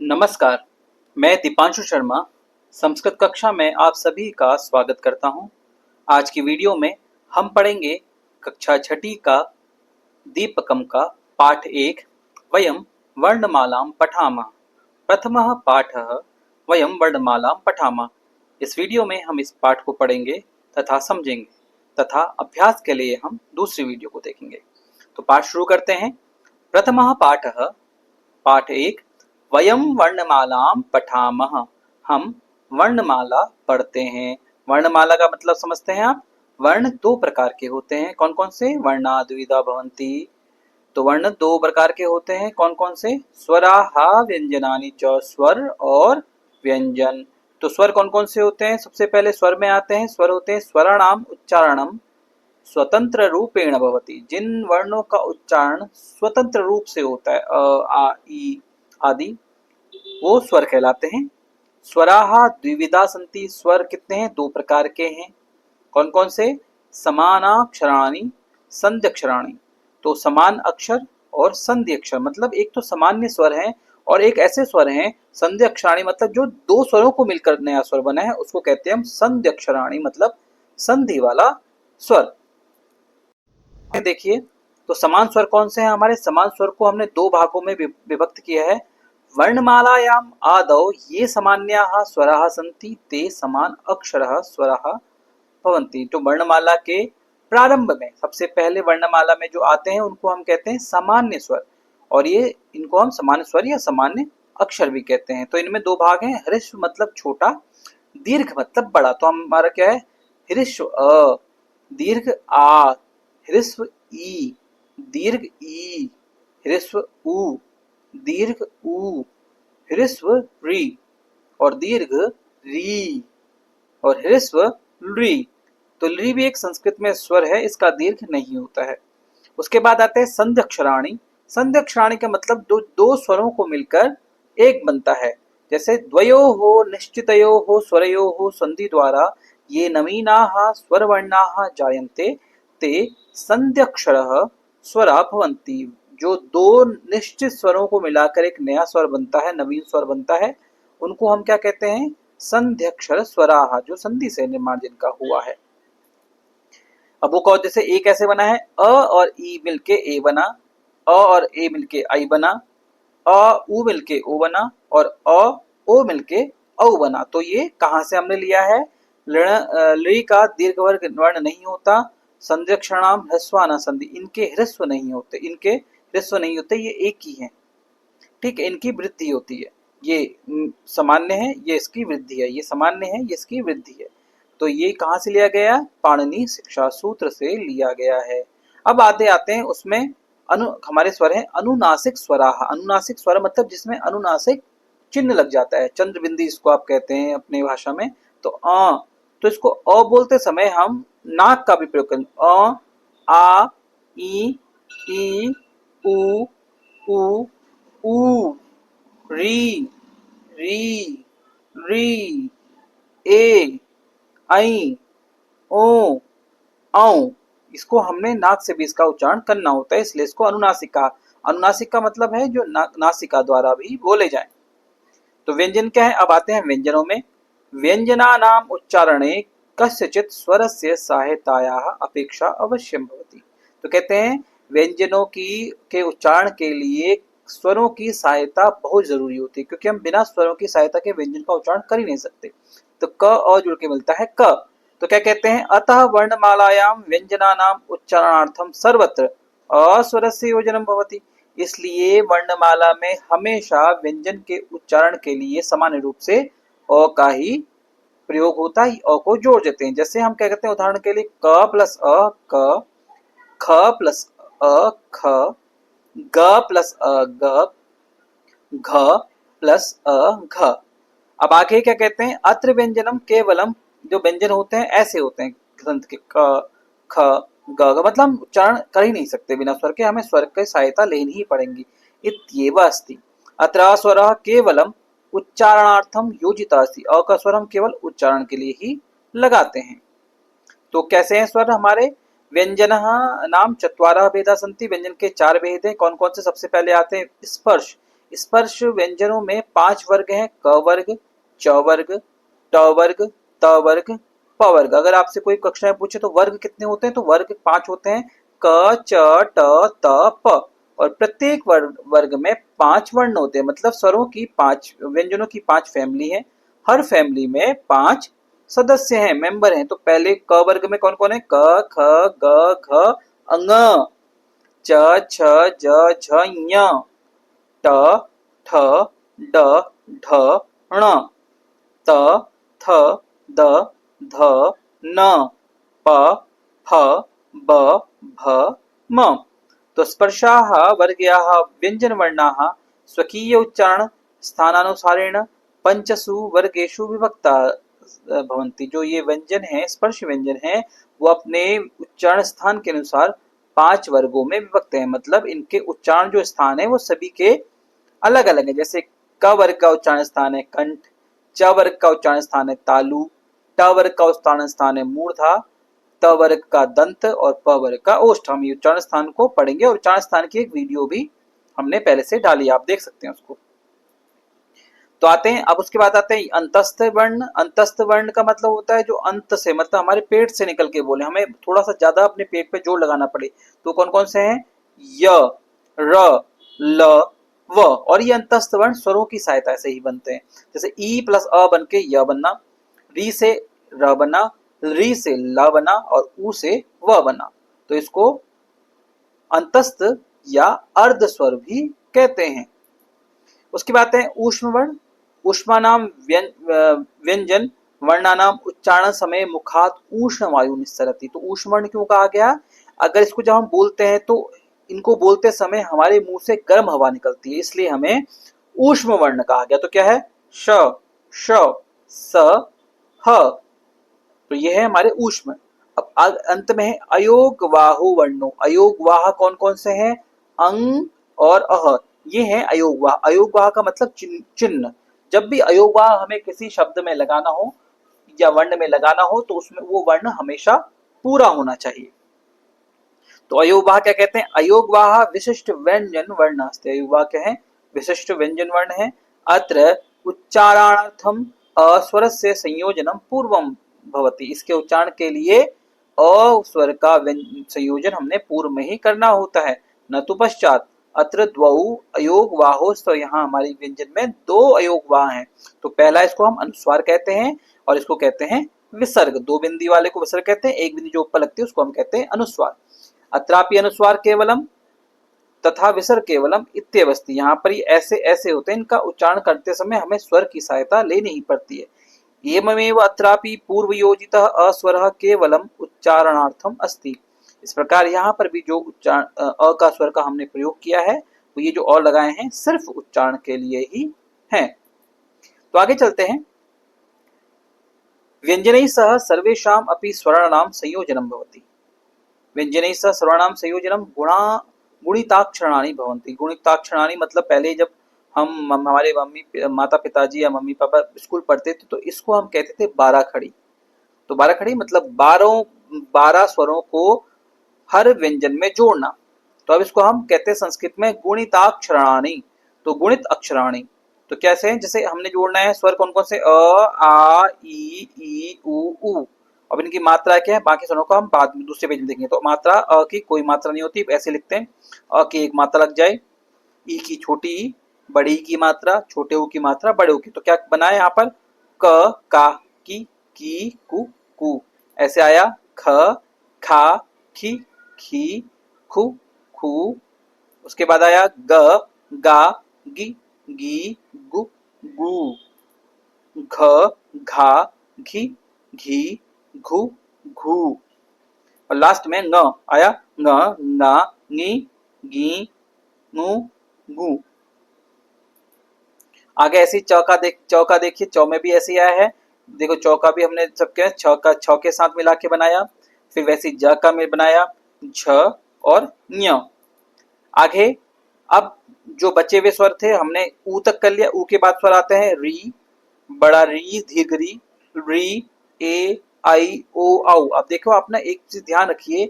नमस्कार, मैं दीपांशु शर्मा संस्कृत कक्षा में आप सभी का स्वागत करता हूं। आज की वीडियो में हम पढ़ेंगे कक्षा छठी का दीपकम का पाठ 1 वयं वर्णमालां पठामः। प्रथमः पाठः वयं वर्णमालां पठामः। इस वीडियो में हम इस पाठ को पढ़ेंगे तथा समझेंगे तथा अभ्यास के लिए हम दूसरी वीडियो को देखेंगे। तो पाठ शुरू करते हैं। प्रथमः पाठः पाठ 1 वयं वर्णमालां पठामः। हम वर्णमाला पढ़ते हैं। वर्णमाला का मतलब समझते हैं आप। वर्ण दो प्रकार के होते हैं। कौन कौन से? वर्णा द्विविधा भवन्ति। तो वर्ण दो प्रकार के होते हैं। कौन कौन से? स्वराः व्यंजनानि च, स्वर और व्यंजन। तो स्वर कौन कौन से होते हैं? सबसे पहले स्वर में आते हैं। स्वर होते हैं स्वराणाम उच्चारणम स्वतंत्र रूपेण भवति। जिन वर्णों का उच्चारण स्वतंत्र रूप से होता है, अ आ ई आदि, वो स्वर कहलाते हैं। स्वराः द्विविधा सन्ति। स्वर कितने हैं? दो प्रकार के हैं। कौन कौन से? समानाक्षराणि संध्यक्षराणि। तो समान अक्षर और संधि अक्षर, मतलब एक तो सामान्य स्वर है और एक ऐसे स्वर हैं संध्यक्षराणि, मतलब जो दो स्वरों को मिलकर नया स्वर बना है, उसको कहते हैं हम संध्यक्षराणि, मतलब संधि वाला स्वर। देखिए, तो समान स्वर कौन से हैं हमारे? समान स्वर को हमने दो भागों में विभक्त किया है। वर्णमालायां आदौ ये सामान्याः स्वराः सन्ति ते समान अक्षरः स्वराः भवन्ति। तो वर्णमाला के प्रारंभ में सबसे पहले वर्णमाला में जो आते हैं उनको हम कहते हैं सामान्य स्वर, और ये इनको हम सामान्य स्वर या सामान्य अक्षर भी कहते हैं। तो इनमें दो भाग हैं। ह्रस्व मतलब छोटा, दीर्घ मतलब बड़ा। तो हमारा क्या है? ह्रस्व अ, दीर्घ आ, ह्रस्व ई, दीर्घ ई, ह्रस्व उ, दीर्घ उ, ह्रस्व री और दीर्घ री और ह्रस्व री। तो री भी एक संस्कृत में स्वर है, इसका दीर्घ नहीं होता है। उसके बाद आते हैं संध्यक्षराणि। संध्यक्षराणि का मतलब दो स्वरों को मिलकर एक बनता है। जैसे द्वयोः निश्चितयोः स्वरयोः संधि द्वारा ये नवीनाः स्वरवर्णाः जायन्ते ते संध्यक्षरः स्वरा भवन्ति। जो दो निश्चित स्वरों को मिलाकर एक नया स्वर बनता है, नवीन स्वर बनता है, उनको हम क्या कहते हैं? संध्यक्षर स्वराः, जो संधि से निर्माण जिनका हुआ है। अब वो कहो, जैसे ए कैसे बना है? अ और ई मिलके ए बना, अ और ए मिलके आई बना, अ उ मिलके ओ बना और अ ओ मिलके औ बना। तो ये कहाँ से हमने लिया है? लृ का दीर्घ वर्ग वर्ण नहीं होता। संध्यक्षराणाम ह्रस्वाना संधि, इनके ह्रस्व नहीं होते, इनके ह्रस्व नहीं होते, ये एक ही है। ठीक है, इनकी वृद्धि होती है। ये सामान्य है, ये इसकी वृद्धि है। ये सामान्य है, ये इसकी वृद्धि है। तो ये कहाँ से लिया गया? पाणिनि शिक्षा सूत्र से लिया गया है। अब आते हैं उसमें हमारे स्वर हैं अनुनासिक स्वराः। अनुनासिक स्वर मतलब जिसमें अनुनासिक चिन्ह लग जाता है, चंद्र बिंदी इसको आप कहते हैं अपने भाषा में। तो तो इसको अ बोलते समय हम नाक का भी प्रयोग करें। अ, आ, ई, उ, ऊ, री, री, री, ए, आई, ओ, औ। इसको हमने नाक से भी इसका उच्चारण करना होता है, इसलिए इसको अनुनासिक कहा। अनुनासिक का मतलब है जो नासिका द्वारा भी बोले जाएं। तो व्यंजन क्या है? अब आते हैं व्यंजनों में। व्यंजनानाम उच्चारणे कस्यचित् स्वरस्य सहायतायाः अपेक्षा अवश्यम भवति। तो कहते हैं व्यंजनों के उच्चारण के लिए स्वरों की सहायता बहुत जरूरी होती है, क्योंकि हम बिना स्वरों की सहायता के व्यंजन का उच्चारण कर ही नहीं सकते। तो क अ जुड़ के मिलता है क। तो क्या कहते हैं? अतः वर्णमालायां व्यंजनानाम उच्चारणार्थम सर्वत्र अस्वरस्य योजनम भवति। इसलिए वर्णमाला में हमेशा व्यंजन के उच्चारण के लिए सामान्य रूप से अ का ही प्रयोग होता है। अ को जोड़ देते हैं। जैसे हम क्या कहते हैं, उदाहरण के लिए क प्लस अ क, ख प्लस अ ख, ग प्लस अ ग, घ प्लस अ घ। अब आगे क्या कहते हैं? अत्र व्यंजनम केवलम। जो व्यंजन होते हैं ऐसे होते हैं ग्रंथ के, क ख ग, मतलब हम उच्चारण कर ही नहीं सकते बिना स्वर के, हमें स्वर की सहायता लेनी ही पड़ेगी। इत्येव अस्ति। अत्र स्वरः केवलम उच्चारणार्थम योजिता अस्ति। अ का स्वर हम केवल उच्चारण के लिए ही लगाते हैं। तो कैसे हैं स्वर हमारे? व्यंजनः नाम चत्वारः भेदा सन्ति। व्यंजन के चार भेद हैं। कौन कौन से? सबसे पहले आते हैं स्पर्श। स्पर्श व्यंजनों में 5 वर्ग हैं, क वर्ग, च वर्ग, ट वर्ग, त वर्ग, प वर्ग। अगर आपसे कोई कक्षा में पूछे तो वर्ग कितने होते हैं, तो वर्ग 5 होते हैं, क, च, ट, त, प। और प्रत्येक वर्ग में 5 वर्ण होते हैं, मतलब स्वरों की 5 व्यंजनों की 5 फैमिली है। हर फैमिली में 5 सदस्य हैं, मेंबर हैं। तो पहले क वर्ग में कौन कौन है, क, ख, ग, घ, अंग, च, छ, ज, झ, ञ, ट, ठ, ड, ढ, ण, त, थ, द, ध, न, प, फ, ब, भ, म। तो स्पर्शाः वर्गयाः व्यञ्जनवर्णाः स्वकीय उच्चारण स्थानानुसारेण पंचसु वर्गेषु विभक्ता भवन्ति। जो ये व्यंजन है, स्पर्श व्यंजन है, वो अपने उच्चारण स्थान के अनुसार 5 वर्गों में विभक्त है। मतलब इनके उच्चारण जो स्थान है वो सभी के अलग अलग है। जैसे क वर्ग का उच्चारण स्थान है कंठ, च वर्ग का उच्चारण स्थान है तालु, ट वर्ग का उच्चारण स्थान है मूर्धा, त वर्ग का दंत और प वर्ग का ओष्ठ। हम ये उच्चारण स्थान को पढ़ेंगे और उच्चारण स्थान की एक वीडियो भी हमने पहले से डाली, आप देख सकते हैं उसको। तो आते हैं, अब उसके बाद आते हैं अंतस्थ वर्ण। अंतस्थ वर्ण का मतलब होता है जो अंत से, मतलब हमारे पेट से निकल के बोले, हमें थोड़ा सा ज्यादा अपने पेट पे जोर लगाना पड़े। तो कौन कौन से हैं, य, र, ल, व। और ये अंतस्थ वर्ण स्वरों की सहायता से ही बनते हैं। जैसे ई प्लस अ बन के य बनना, री से र बना, री से ल बना और ऊ से व बना। तो इसको अंतस्थ या अर्ध स्वर भी कहते हैं। उसकी बात है ऊष्म वर्ण। ऊष्मानाम व्यंजन वर्णानाम उच्चारण समय मुखात उष्ण वायु निस्सरति। तो ऊष्म वर्ण क्यों कहा गया, अगर इसको जब हम बोलते हैं तो इनको बोलते समय हमारे मुंह से गर्म हवा निकलती है, इसलिए हमें ऊष्म वर्ण कहा गया। तो क्या है, श, श, स, ह। तो ये है हमारे ऊष्म। अब अंत में है अयोगवाहु वर्णो। अयोगवाह कौन कौन से हैं, अंग और अह, ये है अयोगवाह। अयोगवाह का मतलब चिन्ह। जब भी अयोगवाह हमें किसी शब्द में लगाना हो या वर्ण में लगाना हो तो उसमें वो वर्ण हमेशा पूरा होना चाहिए। तो अयोगवाह क्या कहते हैं, अयोगवाह विशिष्ट व्यंजन वर्ण अस्ति। अयोगवाह क्या है, विशिष्ट व्यंजन वर्ण है। अत्र उच्चारणार्थम अस्वरस्य संयोजनम पूर्वम भवति। इसके उच्चारण के लिए अ स्वर का संयोजन हमने पूर्व में ही करना होता है, न तो पश्चात। अत्र द्वौ अयोगवाहो। तो यहाँ हमारी व्यंजन में 2 अयोगवाह हैं। तो पहला इसको हम अनुस्वार कहते हैं और इसको कहते हैं विसर्ग। 2 बिंदी वाले को विसर्ग कहते हैं, 1 बिंदी जो ऊपर लगती है उसको हम कहते हैं अनुस्वार। अत्रापि अनुस्वार केवलम तथा विसर्ग केवलम इत्यवस्थि। यहाँ पर ही ऐसे ऐसे होते हैं, इनका उच्चारण करते समय हमें स्वर की सहायता लेनी ही पड़ती है। एवमेव अत्रापि पूर्वयोजितः अस्वरः केवलम उच्चारणार्थम अस्ति। इस प्रकार यहाँ पर भी जो उच्चारण अ का स्वर का हमने प्रयोग किया है, वो ये जो और लगाए हैं सिर्फ उच्चारण के लिए ही हैं। तो आगे चलते हैं। व्यंजनैः सह सर्वेषाम् अपि स्वराणां संयोजनं भवति। व्यंजनैः सह स्वराणां संयोजनं गुणिताक्षराणि भवन्ति। गुणिताक्षराणि मतलब पहले जब हम हमारे माता पिताजी या मम्मी पापा स्कूल पढ़ते थे तो इसको हम कहते थे 12 खड़ी। तो 12 खड़ी मतलब 12 स्वरों को हर व्यंजन में जोड़ना। तो अब इसको हम कहते हैं संस्कृत में गुणिताक्षराणि। तो गुणित अक्षराणि तो कैसे हैं, जैसे हमने जोड़ना है स्वर कौन कौन से, अ, आ, ई, उ। अब इनकी मात्रा क्या है, बाकी स्वरों को हम बाद में दूसरे पेज में देखेंगे। तो मात्रा अ की कोई मात्रा नहीं होती, ऐसे लिखते हैं अ की एक मात्रा लग जाए, ई की छोटी ई, बड़ी की मात्रा, छोटे ऊ की मात्रा, बड़े ऊ की। तो क्या बना है यहाँ पर, क, का, की, कु। ऐसे आया ख, खा, खी, खू, उसके बाद आया ग, गा, गी, गु, घ, घा, घी, घू, और लास्ट में न आया, ङ, ङा, ङी, गी, गू। आगे ऐसी चौका देखिए, चौ में भी ऐसे आया है। देखो चौका भी हमने सबके छ के साथ मिला के बनाया, फिर वैसी ज का में बनाया, झ और ञ। आगे अब जो बचे हुए स्वर थे हमने ऊ तक कर लिया। ऊ के बाद स्वर आते हैं री, बड़ा री, दीर्घ री, ए, आई, ओ, औ। अब देखो आप ना एक चीज ध्यान रखिए,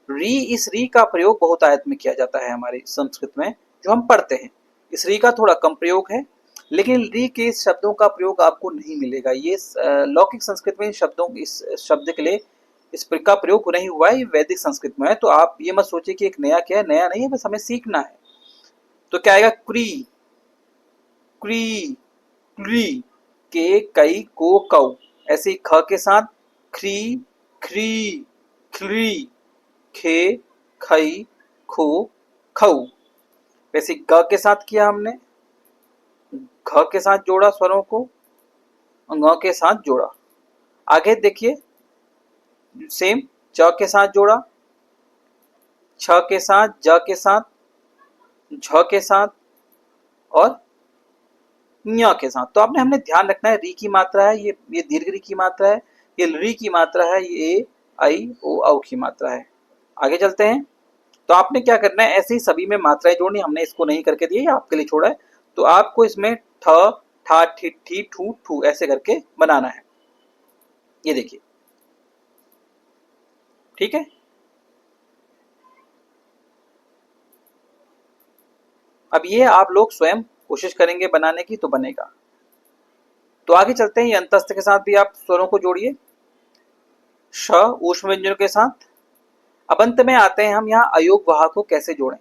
री, इस री का प्रयोग बहुत आयत में किया जाता है हमारी संस्कृत में जो हम पढ़ते हैं। इस री का थोड़ा कम प्रयोग है, लेकिन री के शब्दों का प्रयोग आपको नहीं मिलेगा। ये लौकिक संस्कृत में शब्दों इस शब्द के लिए इस का प्रयोग नहीं हुआ है, ये वैदिक संस्कृत में है। तो आप ये मत सोचिए कि एक नया क्या है, नया नहीं है, बस हमें सीखना है। तो क्या आएगा, क्री, क्री, क्री, के, कई, को, कौ। ऐसे ही ख के साथ ख्री, ख्री, ख्री, खे, खई, खो, खऊ। वैसे ग के साथ किया हमने, घ के साथ जोड़ा स्वरों को, ङ के साथ जोड़ा। आगे देखिए सेम, च के साथ जोड़ा, छ के साथ, ज के साथ, झ के साथ और ञ के साथ। तो आपने हमने ध्यान रखना है, री की मात्रा है, ये दीर्घ री की मात्रा है, ये री की मात्रा है, ये ए, आई, ओ, औ की मात्रा है। आगे चलते हैं। तो आपने क्या करना है, ऐसे ही सभी में मात्राएं जोड़नी। हमने इसको नहीं करके दिया, आपके लिए छोड़ा है। तो आपको इसमें ठ, ठा, ठी, ठी, ठू, ठू ऐसे करके बनाना है। ये देखिए, ठीक है। अब ये आप लोग स्वयं कोशिश करेंगे बनाने की तो बनेगा। तो आगे चलते हैं, ये अंतस्थ के साथ भी आप स्वरों को जोड़िए, श ऊष्म व्यंजनों के साथ। अब अंत में आते हैं हम यहाँ अयोग वाह को कैसे जोड़ें।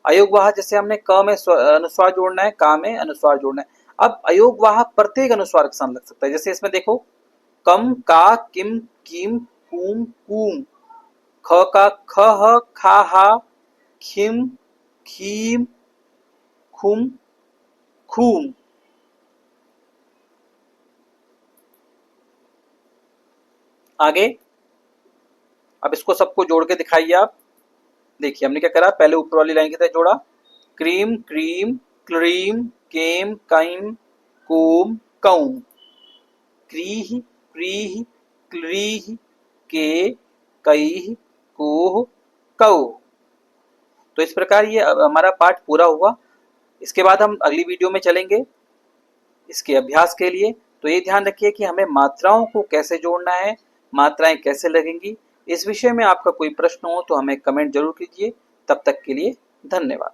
अयोग वाह जैसे हमने क में अनुस्वार जोड़ना है, का में अनुस्वार जोड़ना है। अब अयोग वाह प्रत्येक अनुस्वार के साथ लग सकता है। जैसे इसमें देखो, कम, का, किम, कीम, कूम, कूम, ख का ख, ह, खा, हा, खिम, खीम, खुम, खूम। आगे अब इसको सबको जोड़ के दिखाइए आप। देखिए हमने क्या करा, पहले ऊपर वाली लाइन की तरह जोड़ा, क्रीम, क्रीम, क्रीम, केम, काइम, कोम, कौम, क्रीह, प्रीह, क्रीह, के, कईह, कोह, कौ। तो इस प्रकार ये हमारा पाठ पूरा हुआ। इसके बाद हम अगली वीडियो में चलेंगे इसके अभ्यास के लिए। तो ये ध्यान रखिए कि हमें मात्राओं को कैसे जोड़ना है, मात्राएं कैसे लगेंगी। इस विषय में आपका कोई प्रश्न हो तो हमें कमेंट जरूर कीजिए। तब तक के लिए धन्यवाद।